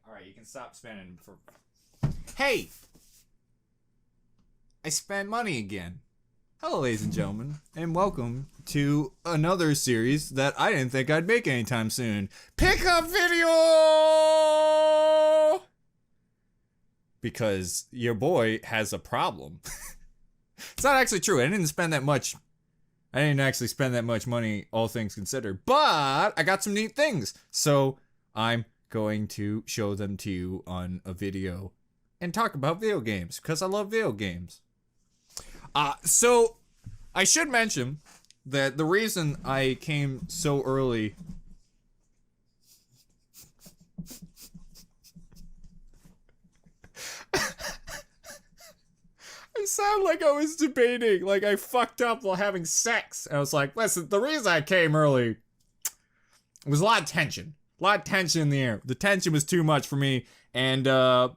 Alright, you can stop spending for... Hey! I spent money again. Hello, ladies and gentlemen, and welcome to another series that I didn't think I'd make anytime soon. Pickup video! Because your boy has a problem. It's not actually true. I didn't spend that much. I didn't actually spend that much money, all things considered. But I got some neat things. So I'm going to show them to you on a video and talk about video games because I love video games. So I should mention that the reason I came so early I sound like I was debating, like I fucked up while having sex. And I was like, listen, the reason I came early was a lot of tension. A lot of tension in the air. The tension was too much for me, and I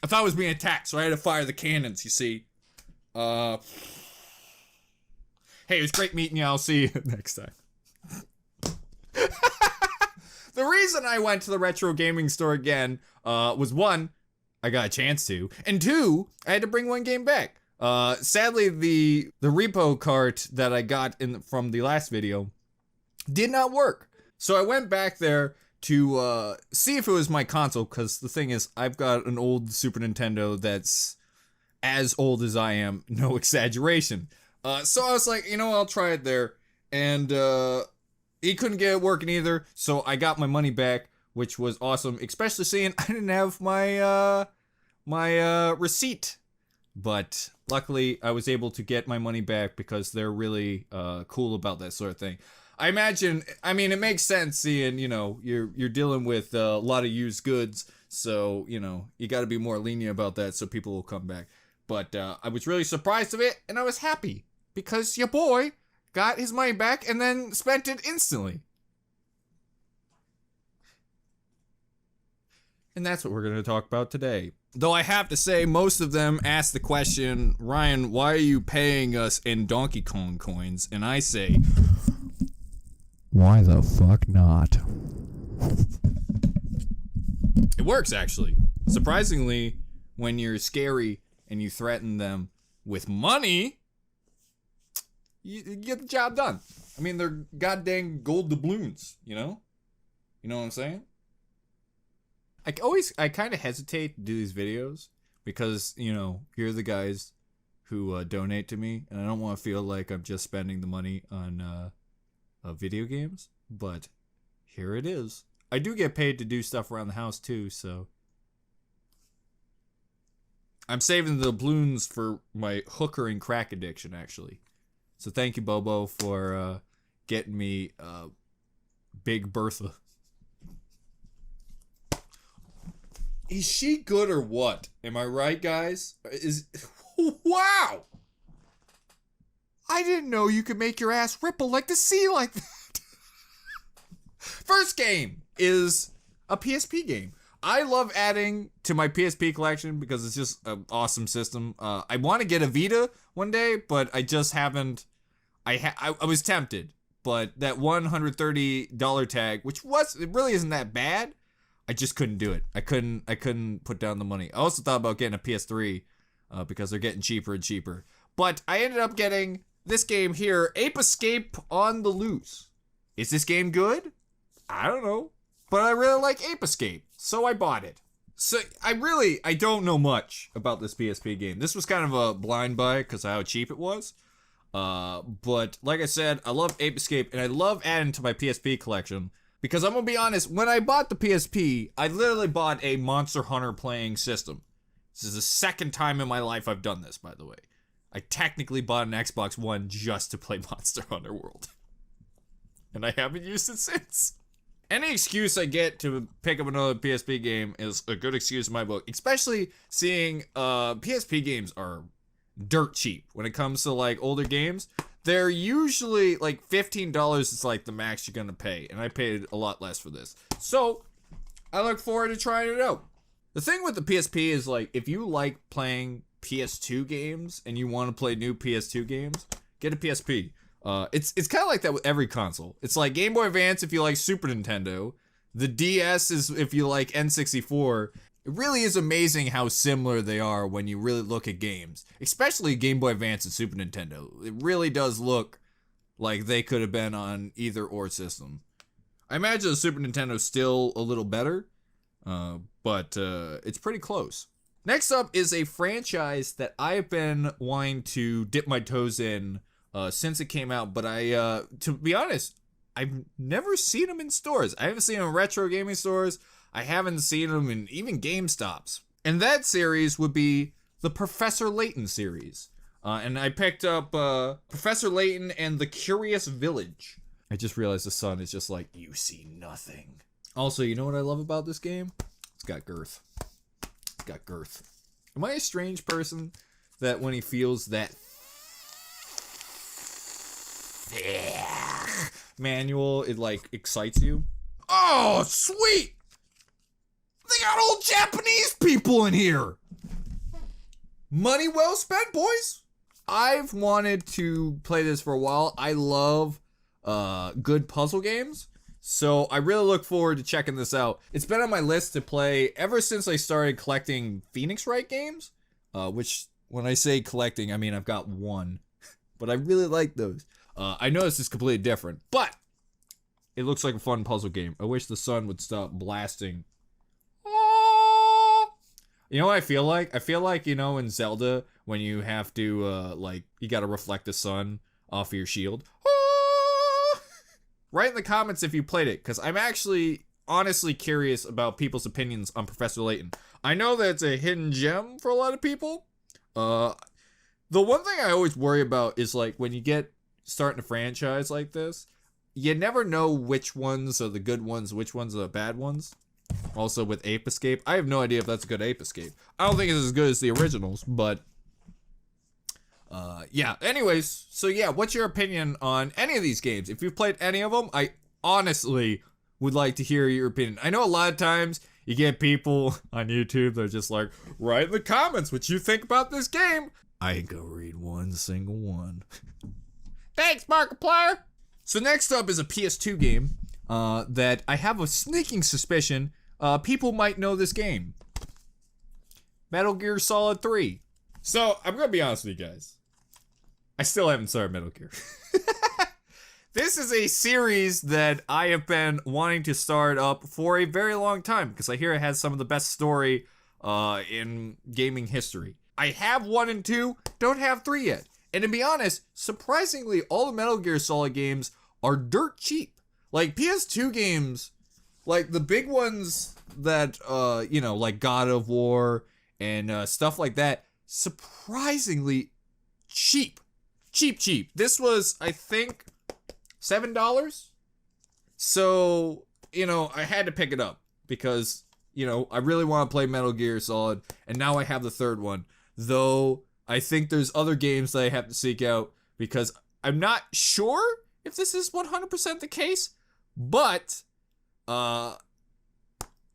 thought I was being attacked, so I had to fire the cannons, you see. Hey, it was great meeting you. I'll see you next time. The reason I went to the retro gaming store again was one, I got a chance to, and two, I had to bring one game back. Sadly, the repo cart that I got from the last video did not work. So I went back there to see if it was my console, because the thing is, I've got an old Super Nintendo that's as old as I am, no exaggeration. So I was like, you know, I'll try it there, and he couldn't get it working either, so I got my money back, which was awesome, especially seeing I didn't have my receipt. But luckily, I was able to get my money back because they're really cool about that sort of thing. I mean, it makes sense seeing, you know, you're dealing with a lot of used goods, so, you know, you gotta be more lenient about that so people will come back. But I was really surprised of it, and I was happy, because your boy got his money back and then spent it instantly. And that's what we're going to talk about today. Though I have to say, most of them ask the question, Ryan, why are you paying us in Donkey Kong coins? And I say, why the fuck not? It works, actually. Surprisingly, when you're scary and you threaten them with money, you get the job done. I mean, they're goddamn gold doubloons, you know? You know what I'm saying? I kind of hesitate to do these videos because, you know, you're the guys who donate to me, and I don't want to feel like I'm just spending the money on video games, but here it is. I do get paid to do stuff around the house too, so I'm saving the doubloons for my hooker and crack addiction, actually. So thank you, Bobo, for getting me Big Bertha. Is she good or what? Am I right, guys? Wow! I didn't know you could make your ass ripple like the sea like that. First game is a PSP game. I love adding to my PSP collection because it's just an awesome system. I want to get a Vita one day, but I just haven't. I was tempted, but that $130 tag, it really isn't that bad. I just couldn't do it. I couldn't put down the money. I also thought about getting a PS3 because they're getting cheaper and cheaper. But I ended up getting this game here, Ape Escape on the Loose. Is this game good? I don't know. But I really like Ape Escape, so I bought it. So I don't know much about this PSP game. This was kind of a blind buy because of how cheap it was. But like I said, I love Ape Escape, and I love adding to my PSP collection. Because I'm going to be honest, when I bought the PSP, I literally bought a Monster Hunter playing system. This is the second time in my life I've done this, by the way. I technically bought an Xbox One just to play Monster Hunter World. And I haven't used it since. Any excuse I get to pick up another PSP game is a good excuse in my book. Especially seeing PSP games are dirt cheap when it comes to like older games. They're usually like $15 is like the max you're gonna pay, and I paid a lot less for this. So I look forward to trying it out. The thing with the PSP is like if you like playing PS2 games and you want to play new PS2 games, get a PSP. It's kind of like that with every console. It's like Game Boy Advance if you like Super Nintendo, The DS is, if you like N64, it really is amazing how similar they are when you really look at games. Especially Game Boy Advance and Super Nintendo. It really does look like they could have been on either or system. I imagine the Super Nintendo's still a little better, but it's pretty close. Next up is a franchise that I've been wanting to dip my toes in since it came out, but to be honest, I've never seen them in stores. I haven't seen them in retro gaming stores. I haven't seen them in even GameStops. And that series would be the Professor Layton series. And I picked up Professor Layton and the Curious Village. I just realized the sun is just like, you see nothing. Also, you know what I love about this game? It's got girth. It's got girth. Am I a strange person that when he feels that manual, it like excites you? Oh, sweet! They got old Japanese people in here! Money well spent, boys! I've wanted to play this for a while. I love good puzzle games, so I really look forward to checking this out. It's been on my list to play ever since I started collecting Phoenix Wright games, which when I say collecting, I mean I've got one, but I really like those. I know this is completely different, but it looks like a fun puzzle game. I wish the sun would stop blasting. You know what I feel like? I feel like, you know, in Zelda, when you have to, like, you gotta reflect the sun off of your shield. Write in the comments if you played it, because I'm actually honestly curious about people's opinions on Professor Layton. I know that it's a hidden gem for a lot of people. The one thing I always worry about is, like, when you get starting a franchise like this, you never know which ones are the good ones, which ones are the bad ones. Also with Ape Escape, I have no idea if that's a good Ape Escape. I don't think it's as good as the originals, but yeah. Anyways, so yeah, what's your opinion on any of these games? If you've played any of them, I honestly would like to hear your opinion. I know a lot of times you get people on YouTube that are just like, write in the comments what you think about this game. I ain't gonna read one single one. Thanks, Markiplier! So next up is a PS2 game that I have a sneaking suspicion people might know this game. Metal Gear Solid 3. So, I'm gonna be honest with you guys. I still haven't started Metal Gear. This is a series that I have been wanting to start up for a very long time, because I hear it has some of the best story in gaming history. I have 1 and 2, don't have 3 yet. And to be honest, surprisingly, all the Metal Gear Solid games are dirt cheap. Like, PS2 games, like the big ones that, you know, like God of War and stuff like that, surprisingly cheap. Cheap. This was, I think, $7. So, you know, I had to pick it up because, you know, I really want to play Metal Gear Solid, and now I have the third one. Though, I think there's other games that I have to seek out because I'm not sure if this is 100% the case, but Metal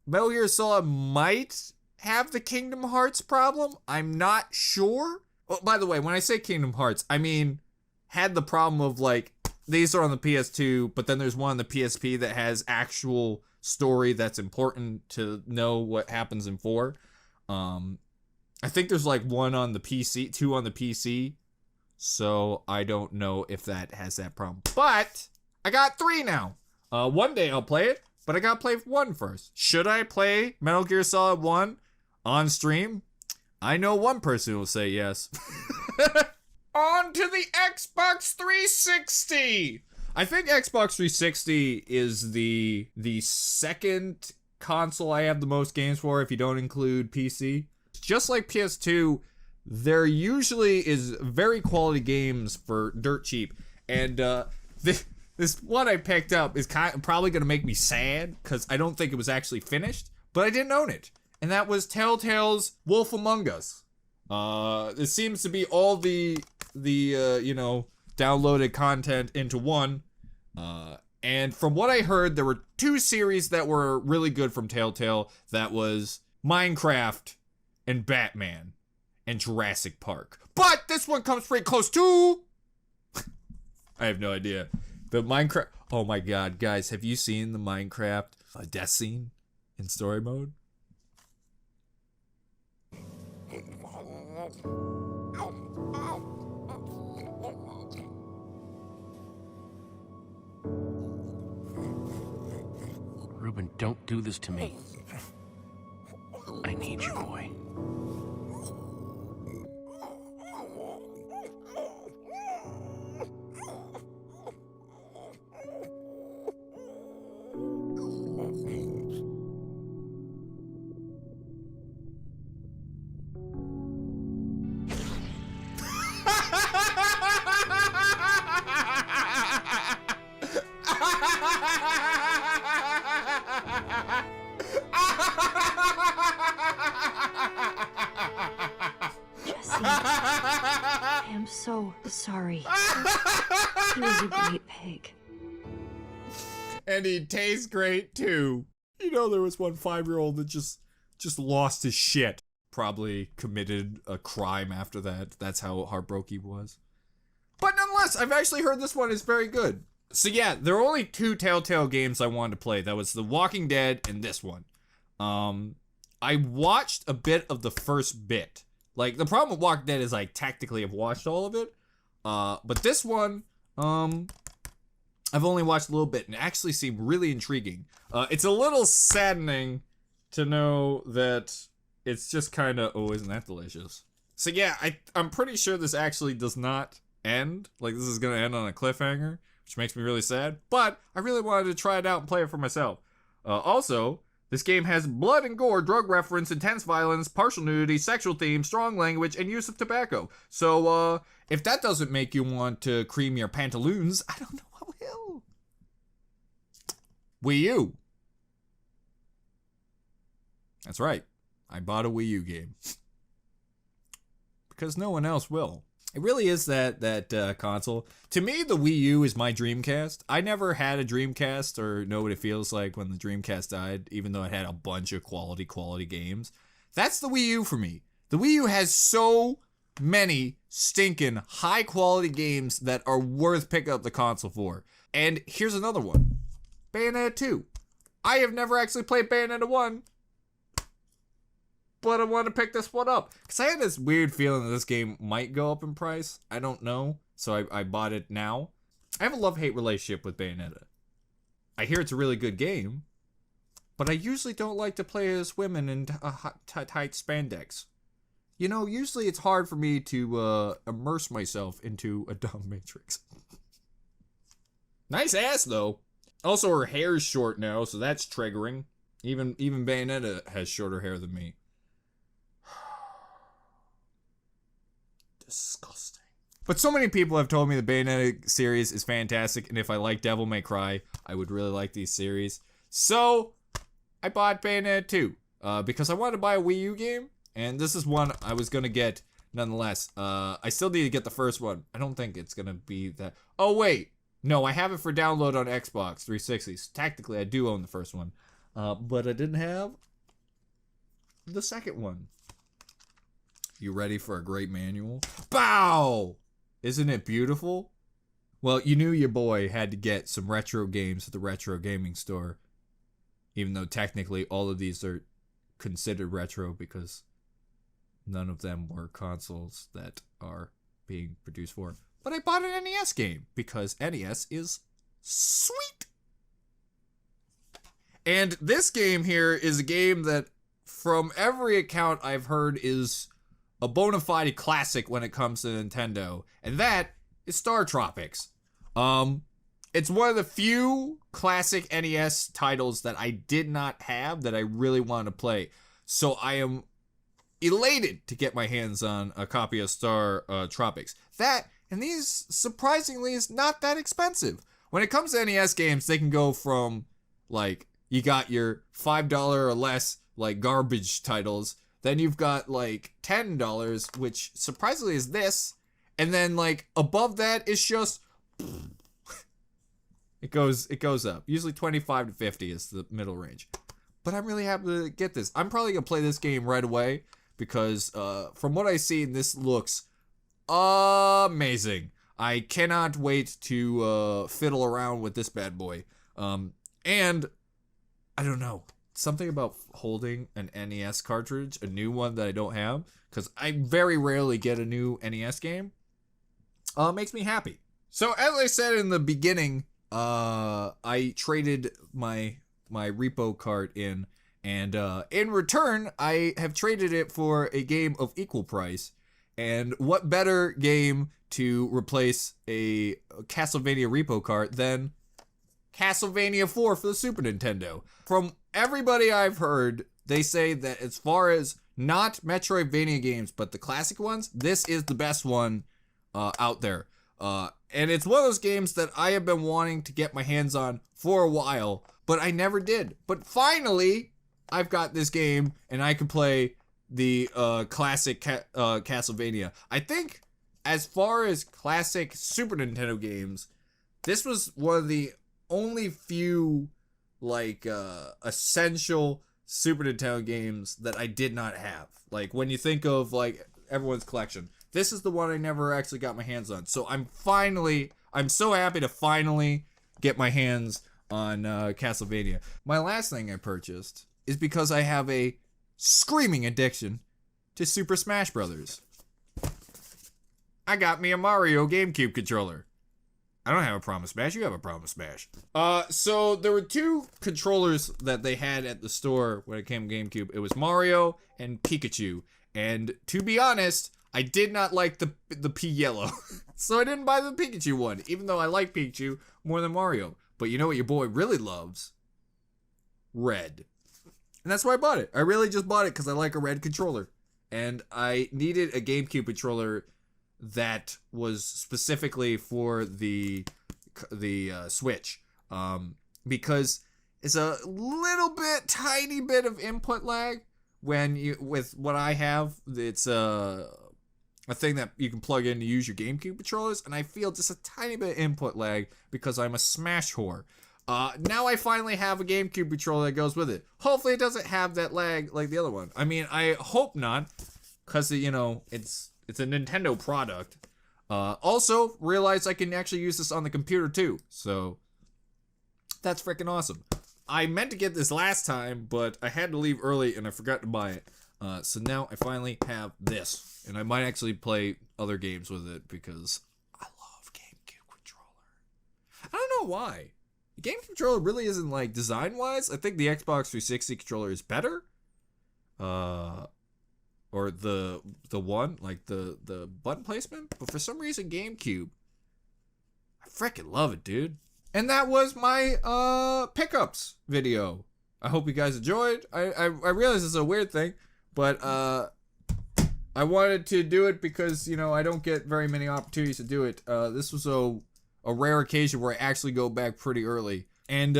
Gear Solid might have the Kingdom Hearts problem. I'm not sure. Oh, by the way, when I say Kingdom Hearts, I mean had the problem of like these are on the PS2, but then there's one on the PSP that has actual story that's important to know what happens in 4. I think there's like 1 on the PC, 2 on the PC. So I don't know if that has that problem. But I got 3 now. One day I'll play it, but I gotta play 1 first. Should I play Metal Gear Solid 1 on stream? I know one person who will say yes. On to the Xbox 360! I think Xbox 360 is the second console I have the most games for if you don't include PC. Just like PS2, there usually is very quality games for dirt cheap. And this one I picked up is probably going to make me sad because I don't think it was actually finished, but I didn't own it. And that was Telltale's Wolf Among Us. It seems to be all the you know, downloaded content into one. And from what I heard, there were 2 series that were really good from Telltale. That was Minecraft and Batman and Jurassic Park. But this one comes pretty close to... I have no idea. The Minecraft... Oh my god, guys, have you seen the Minecraft a death scene in story mode. Ruben, don't do this to me. I need you, boy. I am so sorry. He was a great pig. And he tastes great too. You know, there was one 5-year-old that just lost his shit. Probably committed a crime after that. That's how heartbroken he was. But nonetheless, I've actually heard this one is very good. So yeah, there are only 2 Telltale games I wanted to play. That was The Walking Dead and this one. I watched a bit of the first bit. Like, the problem with Walking Dead is, like, technically I've watched all of it. But this one, I've only watched a little bit and it actually seemed really intriguing. It's a little saddening to know that it's just kind of, oh, isn't that delicious? So yeah, I'm pretty sure this actually does not end. Like, this is gonna end on a cliffhanger, which makes me really sad. But I really wanted to try it out and play it for myself. Also, this game has blood and gore, drug reference, intense violence, partial nudity, sexual themes, strong language, and use of tobacco. So, if that doesn't make you want to cream your pantaloons, I don't know what will. Wii U. That's right. I bought a Wii U game. Because no one else will. It really is that console. To me, the Wii U is my Dreamcast. I never had a Dreamcast or know what it feels like when the Dreamcast died, even though it had a bunch of quality games. That's the Wii U for me. The Wii U has so many stinking high-quality games that are worth picking up the console for. And here's another one. Bayonetta 2. I have never actually played Bayonetta 1. But I want to pick this one up. Because I had this weird feeling that this game might go up in price. I don't know. So I bought it now. I have a love-hate relationship with Bayonetta. I hear it's a really good game. But I usually don't like to play as women in tight spandex. You know, usually it's hard for me to immerse myself into a dumb matrix. Nice ass, though. Also, her hair's short now, so that's triggering. Even Bayonetta has shorter hair than me. Disgusting. But so many people have told me the Bayonetta series is fantastic, and if I like Devil May Cry, I would really like these series. So, I bought Bayonetta 2, because I wanted to buy a Wii U game, and this is one I was gonna get nonetheless. I still need to get the first one. I don't think it's gonna be that. Oh, wait. No, I have it for download on Xbox 360. So technically, I do own the first one. But I didn't have the second one. You ready for a great manual? Bow! Isn't it beautiful? Well, you knew your boy had to get some retro games at the retro gaming store. Even though technically all of these are considered retro because none of them were consoles that are being produced for. But I bought an NES game because NES is sweet. And this game here is a game that, from every account I've heard, is a bona fide classic when it comes to Nintendo, and that is Star Tropics. It's one of the few classic NES titles that I did not have that I really wanted to play. So I am elated to get my hands on a copy of Star Tropics. That, and these, surprisingly, is not that expensive. When it comes to NES games, they can go from, like, you got your $5 or less, like, garbage titles. Then you've got, like, $10, which surprisingly is this. And then, like, above that is just... It goes up. Usually 25 to 50 is the middle range. But I'm really happy to get this. I'm probably going to play this game right away. Because from what I see, this looks amazing. I cannot wait to fiddle around with this bad boy. And I don't know. Something about holding an NES cartridge, a new one that I don't have, because I very rarely get a new NES game, makes me happy. So as I said in the beginning, I traded my repo cart in, and in return, I have traded it for a game of equal price. And what better game to replace a Castlevania repo cart than Castlevania 4 for the Super Nintendo? From everybody I've heard, they say that as far as not Metroidvania games, but the classic ones, this is the best one out there. And it's one of those games that I have been wanting to get my hands on for a while, but I never did. But finally, I've got this game, and I can play the classic Castlevania. I think as far as classic Super Nintendo games, this was one of the only few like essential Super Nintendo games that I did not have. Like when you think of like everyone's collection, this is the one I never actually got my hands on. So I'm so happy to finally get my hands on Castlevania. My last thing I purchased is because I have a screaming addiction to Super Smash Brothers. I got me a Mario GameCube controller. I don't have a problem with Smash. You have a problem with Smash. So there were two controllers that they had at the store when it came to GameCube. It was Mario and Pikachu. And to be honest, I did not like the P yellow. So I didn't buy the Pikachu one, even though I like Pikachu more than Mario. But you know what your boy really loves? Red. And that's why I bought it. I really just bought it because I like a red controller. And I needed a GameCube controller that was specifically for the Switch. Because it's a little bit, tiny bit of input lag when you, with what I have, it's a thing that you can plug in to use your GameCube controllers. And I feel just a tiny bit of input lag because I'm a Smash whore. Now I finally have a GameCube controller that goes with it. Hopefully it doesn't have that lag like the other one. I mean, I hope not, because, you know, it's a Nintendo product. Also, realize I can actually use this on the computer too, so that's freaking awesome. I meant to get this last time, but I had to leave early and I forgot to buy it. So now I finally have this, and I might actually play other games with it because I love GameCube controller. I don't know why. The game controller really isn't like design-wise. I think the Xbox 360 controller is better. Or the one, like the button placement. But for some reason, GameCube, I freaking love it, dude. And that was my pickups video. I hope you guys enjoyed. I realize it's a weird thing, but I wanted to do it because, you know, I don't get very many opportunities to do it. This was a rare occasion where I actually go back pretty early. And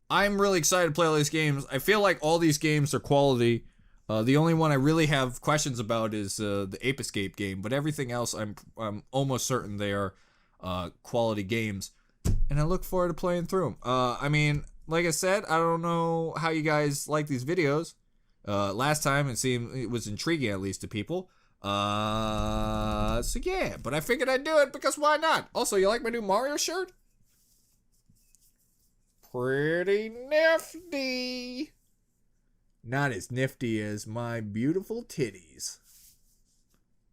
I'm really excited to play all these games. I feel like all these games are quality. The only one I really have questions about is the Ape Escape game, but everything else I'm almost certain they are quality games. And I look forward to playing through them. I mean, like I said, I don't know how you guys like these videos. Last time it seemed it was intriguing, at least to people. So yeah, but I figured I'd do it because why not? Also, you like my new Mario shirt? Pretty nifty. Not as nifty as my beautiful titties.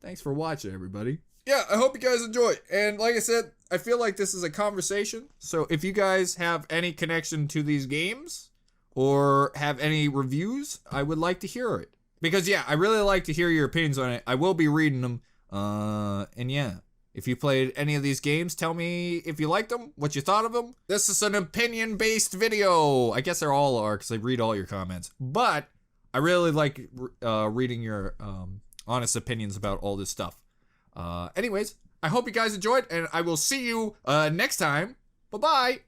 Thanks for watching, everybody. Yeah, I hope you guys enjoy. And like I said, I feel like this is a conversation. So if you guys have any connection to these games or have any reviews, I would like to hear it. Because yeah, I really like to hear your opinions on it. I will be reading them. And yeah, if you played any of these games, tell me if you liked them, what you thought of them. This is an opinion-based video. I guess they all are because I read all your comments. But I really like reading your honest opinions about all this stuff. Anyways, I hope you guys enjoyed, and I will see you next time. Bye-bye.